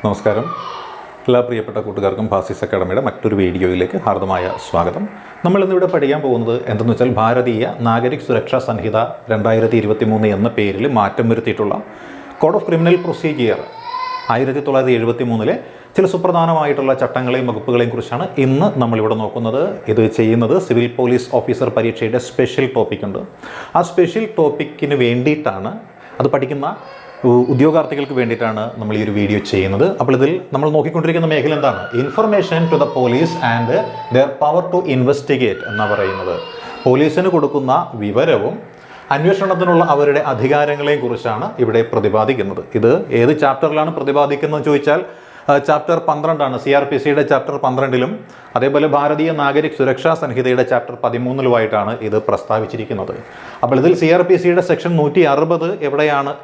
നമസ്കാരം. എല്ലാ പ്രിയപ്പെട്ട കൂട്ടുകാർക്കും ഫാസിസ് അക്കാഡമിയുടെ മറ്റൊരു വീഡിയോയിലേക്ക് ഹാർദമായ സ്വാഗതം. നമ്മൾ ഇന്നിവിടെ പഠിക്കാൻ പോകുന്നത് എന്തെന്ന് വെച്ചാൽ ഭാരതീയ നാഗരിക് സുരക്ഷാ സംഹിത 2023 എന്ന പേരിൽ മാറ്റം വരുത്തിയിട്ടുള്ള കോഡ് ഓഫ് ക്രിമിനൽ പ്രൊസീജിയർ 1973 ചില സുപ്രധാനമായിട്ടുള്ള ചട്ടങ്ങളെയും വകുപ്പുകളെയും കുറിച്ചാണ് ഇന്ന് നമ്മളിവിടെ നോക്കുന്നത്. ഇത് ചെയ്യുന്നത് സിവിൽ പോലീസ് ഓഫീസർ പരീക്ഷയുടെ സ്പെഷ്യൽ ടോപ്പിക്കുണ്ട്. ആ സ്പെഷ്യൽ ടോപ്പിക്കിന് വേണ്ടിയിട്ടാണ്, അത് പഠിക്കുന്ന ഉദ്യോഗാർത്ഥികൾക്ക് വേണ്ടിയിട്ടാണ് നമ്മൾ ഈ ഒരു വീഡിയോ ചെയ്യുന്നത്. അപ്പോൾ ഇതിൽ നമ്മൾ നോക്കിക്കൊണ്ടിരിക്കുന്ന മേഖല എന്താണ്? Information to the police and their power to investigate എന്നാണ് പറയുന്നത്. പോലീസിന് കൊടുക്കുന്ന വിവരവും അന്വേഷണത്തിനുള്ള അവരുടെ അധികാരങ്ങളെയും കുറിച്ചാണ് ഇവിടെ പ്രതിപാദിക്കുന്നത്. ഇത് ഏത് ചാപ്റ്ററിലാണ് പ്രതിപാദിക്കുന്നതെന്ന് ചോദിച്ചാൽ ചാപ്റ്റർ 12 CRPCയുടെ ചാപ്റ്റർ 12 അതേപോലെ ഭാരതീയ നാഗരിക് സുരക്ഷാ സംഹിതയുടെ ചാപ്റ്റർ 13 ഇത് പ്രസ്താവിച്ചിരിക്കുന്നത്. അപ്പോൾ ഇതിൽ CRPCയുടെ സെക്ഷൻ 160 എവിടെയാണ്,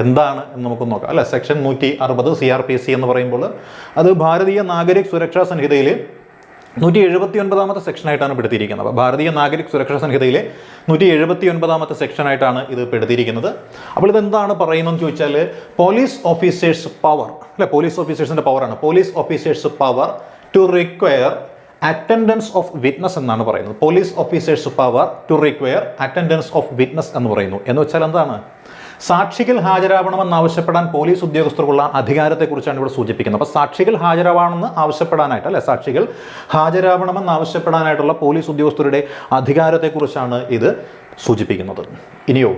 എന്താണ് എന്ന് നമുക്ക് നോക്കാം അല്ല. സെക്ഷൻ 160 CRPC എന്ന് പറയുമ്പോൾ അത് ഭാരതീയ നാഗരിക് സുരക്ഷാ സംഹിതയിൽ 179ാമത്തെ സെക്ഷനായിട്ടാണ് പെടുത്തിയിരിക്കുന്നത്. അപ്പോൾ ഭാരതീയ നാഗരിക് സുരക്ഷാ സംഹിതയിലെ 179ാമത്തെ സെക്ഷനായിട്ടാണ് ഇത് പെടുത്തിയിരിക്കുന്നത്. അപ്പോൾ ഇതെന്താണ് പറയുന്നതെന്ന് ചോദിച്ചാൽ പോലീസ് ഓഫീസേഴ്സ് പവർ അല്ലെ, പോലീസ് ഓഫീസേഴ്സിൻ്റെ പവറാണ്. Police officers power to require attendance of witness എന്നാണ് പറയുന്നത്. Police officers power to require attendance of witness എന്ന് പറയുന്നു. എന്ന് വെച്ചാൽ എന്താണ്? സാക്ഷികൾ ഹാജരാവണമെന്ന് ആവശ്യപ്പെടാൻ പോലീസ് ഉദ്യോഗസ്ഥർക്കുള്ള അധികാരത്തെക്കുറിച്ചാണ് ഇവിടെ സൂചിപ്പിക്കുന്നത്. അപ്പോൾ സാക്ഷികൾ ഹാജരാവണമെന്ന് ആവശ്യപ്പെടാനായിട്ട് അല്ലെ, സാക്ഷികൾ ഹാജരാവണമെന്ന് ആവശ്യപ്പെടാനായിട്ടുള്ള പോലീസ് ഉദ്യോഗസ്ഥരുടെ അധികാരത്തെക്കുറിച്ചാണ് ഇത് സൂചിപ്പിക്കുന്നത്. ഇനിയോ,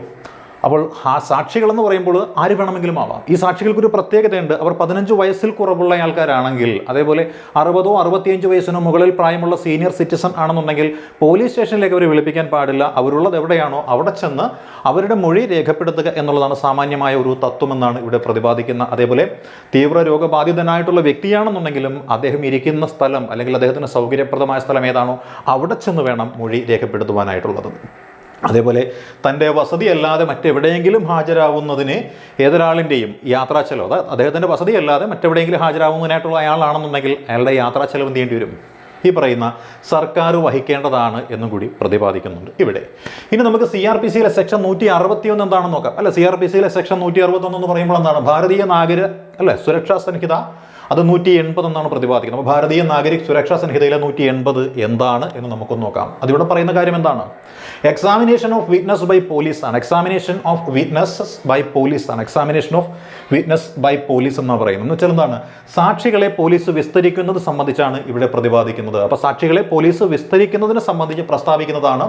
അപ്പോൾ സാക്ഷികളെന്ന് പറയുമ്പോൾ ആര് വേണമെങ്കിലും ആവാം. ഈ സാക്ഷികൾക്കൊരു പ്രത്യേകതയുണ്ട്. അവർ 15 വയസ്സിൽ കുറവുള്ള ആൾക്കാരാണെങ്കിൽ, അതേപോലെ 60 65 വയസ്സിനോ മുകളിൽ പ്രായമുള്ള സീനിയർ സിറ്റിസൺ ആണെന്നുണ്ടെങ്കിൽ പോലീസ് സ്റ്റേഷനിലേക്ക് അവർ വിളിപ്പിക്കാൻ പാടില്ല. അവരുള്ളത് എവിടെയാണോ അവിടെ ചെന്ന് അവരുടെ മൊഴി രേഖപ്പെടുത്തുക എന്നുള്ളതാണ് സാമാന്യമായ ഒരു തത്വമെന്നാണ് ഇവിടെ പ്രതിപാദിക്കുന്ന. അതേപോലെ തീവ്ര രോഗബാധിതനായിട്ടുള്ള വ്യക്തിയാണെന്നുണ്ടെങ്കിലും അദ്ദേഹം ഇരിക്കുന്ന സ്ഥലം അല്ലെങ്കിൽ അദ്ദേഹത്തിന് സൗകര്യപ്രദമായ സ്ഥലം ഏതാണോ അവിടെ ചെന്ന് വേണം മൊഴി രേഖപ്പെടുത്തുവാനായിട്ടുള്ളത്. അതേപോലെ തൻ്റെ വസതിയല്ലാതെ മറ്റെവിടെയെങ്കിലും ഹാജരാവുന്നതിന് ഏതൊരാളിൻ്റെയും യാത്രാ ചെലവ്, അദ്ദേഹത്തിൻ്റെ വസതിയല്ലാതെ മറ്റെവിടെയെങ്കിലും ഹാജരാവുന്നതിനായിട്ടുള്ള അയാളാണെന്നുണ്ടെങ്കിൽ അയാളുടെ യാത്രാ ചെലവ് എന്ത് ചെയ്യേണ്ടി വരും? ഈ പറയുന്ന സർക്കാർ വഹിക്കേണ്ടതാണ് എന്നും കൂടി പ്രതിപാദിക്കുന്നുണ്ട് ഇവിടെ. ഇനി നമുക്ക് CRPCയിലെ സെക്ഷൻ 161 എന്താണെന്ന് നോക്കാം അല്ലെ. CRPCയിലെ സെക്ഷൻ 161 എന്ന് പറയുമ്പോൾ എന്താണ്? ഭാരതീയ നാഗരിക അല്ലെ സുരക്ഷാ സംഹിത അത് 180 എന്നാണ് പ്രതിപാദിക്കുന്നത്. അപ്പോൾ ഭാരതീയ നാഗരിക് സുരക്ഷാ സംഹിതയിലെ 180 എന്താണ് എന്ന് നമുക്കൊന്ന് നോക്കാം. അതിവിടെ പറയുന്ന കാര്യം എന്താണ്? Examination of witness by police ആണ്. Examination of witnesses by police ആണ്. Examination of witness by police എന്നാണ് പറയുന്നത്. എന്ന് വെച്ചാൽ എന്താണ്? സാക്ഷികളെ പോലീസ് വിസ്തരിക്കുന്നത് സംബന്ധിച്ചാണ് ഇവിടെ പ്രതിപാദിക്കുന്നത്. അപ്പോൾ സാക്ഷികളെ പോലീസ് വിസ്തരിക്കുന്നതിനെ സംബന്ധിച്ച് പ്രസ്താവിക്കുന്നതാണ്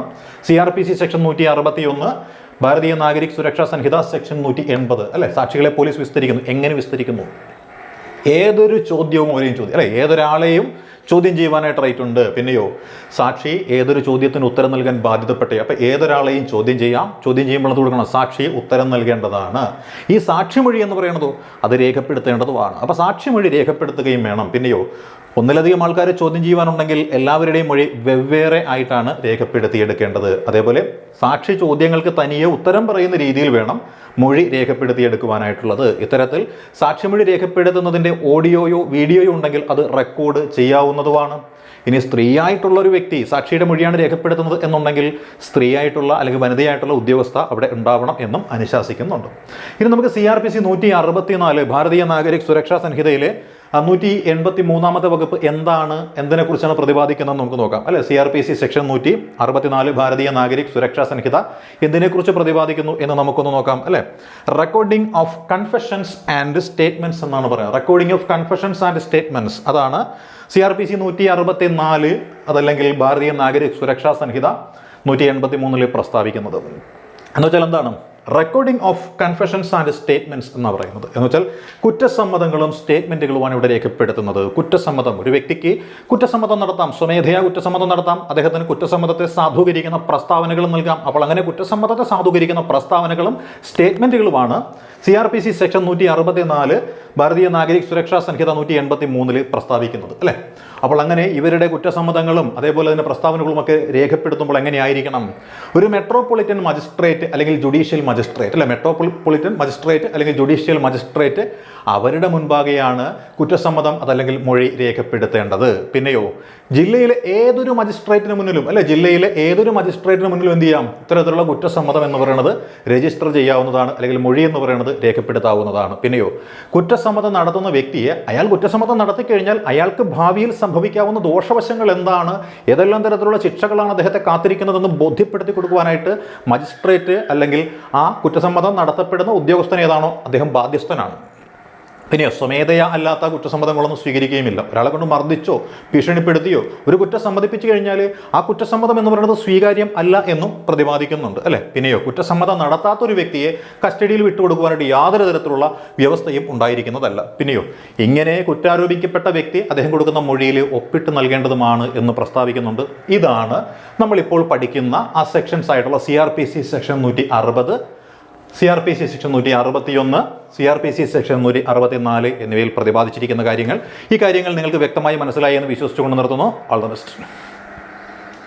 CRPC സെക്ഷൻ 161, ഭാരതീയ നാഗരിക് സുരക്ഷാ സംഹിത സെക്ഷൻ 180 അല്ലെ. സാക്ഷികളെ പോലീസ് വിസ്തരിക്കുന്നു. എങ്ങനെ വിസ്തരിക്കുന്നു? ഏതൊരു ചോദ്യവും ഒരേ ചോദ്യം അല്ലെ, ഏതൊരാളെയും ചോദ്യം ചെയ്യുവാനായിട്ട് റൈറ്റ് ഉണ്ട്. പിന്നെയോ സാക്ഷി ഏതൊരു ചോദ്യത്തിന് ഉത്തരം നൽകാൻ ബാധ്യതപ്പെട്ടേ. അപ്പോൾ ഏതൊരാളെയും ചോദ്യം ചെയ്യാം. ചോദ്യം ചെയ്യുമ്പോൾ അത് കൊടുക്കണം, സാക്ഷി ഉത്തരം നൽകേണ്ടതാണ്. ഈ സാക്ഷിമൊഴി എന്ന് പറയുന്നതോ അത് രേഖപ്പെടുത്തേണ്ടതുമാണ്. അപ്പോൾ സാക്ഷിമൊഴി രേഖപ്പെടുത്തുകയും വേണം. പിന്നെയോ ഒന്നിലധികം ആൾക്കാരെ ചോദ്യം ചെയ്യുവാനുണ്ടെങ്കിൽ എല്ലാവരുടെയും മൊഴി വെവ്വേറെ ആയിട്ടാണ് രേഖപ്പെടുത്തിയെടുക്കേണ്ടത്. അതേപോലെ സാക്ഷി ചോദ്യങ്ങൾക്ക് തനിയെ ഉത്തരം പറയുന്ന രീതിയിൽ വേണം മൊഴി രേഖപ്പെടുത്തിയെടുക്കുവാനായിട്ടുള്ളത്. ഇത്തരത്തിൽ സാക്ഷിമൊഴി രേഖപ്പെടുത്തുന്നതിൻ്റെ ഓഡിയോയോ വീഡിയോയോ ഉണ്ടെങ്കിൽ അത് റെക്കോർഡ് ചെയ്യാവുന്നതുമാണ്. ഇനി സ്ത്രീയായിട്ടുള്ള ഒരു വ്യക്തി സാക്ഷിയുടെ മൊഴിയാണ് രേഖപ്പെടുത്തുന്നത് എന്നുണ്ടെങ്കിൽ സ്ത്രീയായിട്ടുള്ള അല്ലെങ്കിൽ വനിതയായിട്ടുള്ള ഉദ്യോഗസ്ഥ അവിടെ ഉണ്ടാവണം എന്നും അനുശാസിക്കുന്നുണ്ട്. ഇനി നമുക്ക് CRPC 164 ഭാരതീയ നാഗരിക് സുരക്ഷാ സംഹിതയിലെ 183ാമത്തെ വകുപ്പ് എന്താണ്, എന്തിനെക്കുറിച്ചാണ് പ്രതിപാദിക്കുന്നതെന്ന് നമുക്ക് നോക്കാം അല്ലെ. CRPC സെക്ഷൻ 164 ഭാരതീയ നാഗരിക് സുരക്ഷാ സംഹിത എന്തിനെക്കുറിച്ച് പ്രതിപാദിക്കുന്നു എന്ന് നമുക്കൊന്ന് നോക്കാം അല്ലെ. Recording of confessions and statements എന്നാണ് പറയുന്നത്. Recording of confessions and statements അതാണ് CRPC 164 അതല്ലെങ്കിൽ ഭാരതീയ നാഗരിക് സുരക്ഷാ സംഹിത 183 പ്രസ്താവിക്കുന്നത്. എന്ന് വെച്ചാൽ എന്താണ്? Recording of confessions and statements എന്ന് പറയുന്നത് എന്ന് വെച്ചാൽ കുറ്റസമ്മതങ്ങളും സ്റ്റേറ്റ്മെന്റുകളുമാണ് ഇവിടെ രേഖപ്പെടുത്തുന്നത്. കുറ്റസമ്മതം, ഒരു വ്യക്തിക്ക് കുറ്റസമ്മതം നടത്താം, സ്വമേധയാ കുറ്റസമ്മതം നടത്താം. അദ്ദേഹത്തിന് കുറ്റസമ്മതത്തെ സാധൂകരിക്കുന്ന പ്രസ്താവനകളും നൽകാം. അപ്പോൾ അങ്ങനെ കുറ്റസമ്മതത്തെ സാധൂകരിക്കുന്ന പ്രസ്താവനകളും സ്റ്റേറ്റ്മെന്റുകളുമാണ് CRPC സെക്ഷൻ 164 ഭാരതീയ നാഗരിക് സുരക്ഷാ സംഹിത 183 പ്രസ്താവിക്കുന്നത് അല്ലേ. അപ്പോൾ അങ്ങനെ ഇവരുടെ കുറ്റസമ്മതങ്ങളും അതേപോലെ തന്നെ പ്രസ്താവനകളുമൊക്കെ രേഖപ്പെടുത്തുമ്പോൾ എങ്ങനെയായിരിക്കണം? ഒരു മെട്രോപൊളിറ്റൻ മജിസ്ട്രേറ്റ് അല്ലെങ്കിൽ ജുഡീഷ്യൽ മജിസ്ട്രേറ്റ് അല്ലെ, മെട്രോപൊളിറ്റൻ മജിസ്ട്രേറ്റ് അല്ലെങ്കിൽ ജുഡീഷ്യൽ മജിസ്ട്രേറ്റ് അവരുടെ മുൻപാകെയാണ് കുറ്റസമ്മതം അതല്ലെങ്കിൽ മൊഴി രേഖപ്പെടുത്തേണ്ടത്. പിന്നെയോ ജില്ലയിലെ ഏതൊരു മജിസ്ട്രേറ്റിന് മുന്നിലും എന്ത് ചെയ്യാം? ഇത്തരത്തിലുള്ള കുറ്റസമ്മതം എന്ന് പറയുന്നത് രജിസ്റ്റർ ചെയ്യാവുന്നതാണ് അല്ലെങ്കിൽ മൊഴി എന്ന് പറയുന്നത് രേഖപ്പെടുത്താവുന്നതാണ്. പിന്നെയോ കുറ്റസമ്മതം നടത്തുന്ന വ്യക്തിയെ അയാൾ കുറ്റസമ്മതം നടത്തി കഴിഞ്ഞാൽ അയാൾക്ക് ഭാവിയിൽ സംഭവിക്കാവുന്ന ദോഷവശങ്ങൾ എന്താണ്, ഏതെല്ലാം തരത്തിലുള്ള ശിക്ഷകളാണ് അദ്ദേഹത്തെ കാത്തിരിക്കുന്നതെന്ന് ബോധ്യപ്പെടുത്തി കൊടുക്കുവാനായിട്ട് മജിസ്ട്രേറ്റ് അല്ലെങ്കിൽ ആ കുറ്റസമ്മതം നടത്തപ്പെടുന്ന ഉദ്യോഗസ്ഥൻ ഏതാണോ അദ്ദേഹം ബാധ്യസ്ഥനാണ്. ഇനിയോ സ്വമേധയാ അല്ലാത്ത കുറ്റസമ്മതങ്ങളൊന്നും സ്വീകരിക്കുകയുമില്ല. ഒരാളെ കൊണ്ട് മർദ്ദിച്ചോ ഭീഷണിപ്പെടുത്തിയോ ഒരു കുറ്റം സമ്മതിപ്പിച്ചു കഴിഞ്ഞാൽ ആ കുറ്റസമ്മതം എന്ന് പറയുന്നത് സ്വീകാര്യം അല്ല എന്നും പ്രതിപാദിക്കുന്നുണ്ട് അല്ലേ. പിന്നെയോ കുറ്റസമ്മതം നടത്താത്ത ഒരു വ്യക്തിയെ കസ്റ്റഡിയിൽ വിട്ടുകൊടുക്കുവാനായിട്ട് യാതൊരു തരത്തിലുള്ള വ്യവസ്ഥയും ഉണ്ടായിരിക്കുന്നതല്ല. പിന്നെയോ ഇങ്ങനെ കുറ്റാരോപിക്കപ്പെട്ട വ്യക്തി അദ്ദേഹം കൊടുക്കുന്ന മൊഴിയിൽ ഒപ്പിട്ട് നൽകേണ്ടതുമാണ് എന്ന് പ്രസ്താവിക്കുന്നുണ്ട്. ഇതാണ് നമ്മളിപ്പോൾ പഠിക്കുന്ന ആ സെക്ഷൻസ് ആയിട്ടുള്ള CRPC section 160, CRPC section 161, CRPC section 164 എന്നിവയിൽ പ്രതിപാദിച്ചിരിക്കുന്ന കാര്യങ്ങൾ. ഈ കാര്യങ്ങൾ നിങ്ങൾക്ക് വ്യക്തമായി മനസ്സിലായി എന്ന് വിശ്വസിച്ചുകൊണ്ട് നിർത്തുന്നു. All the best.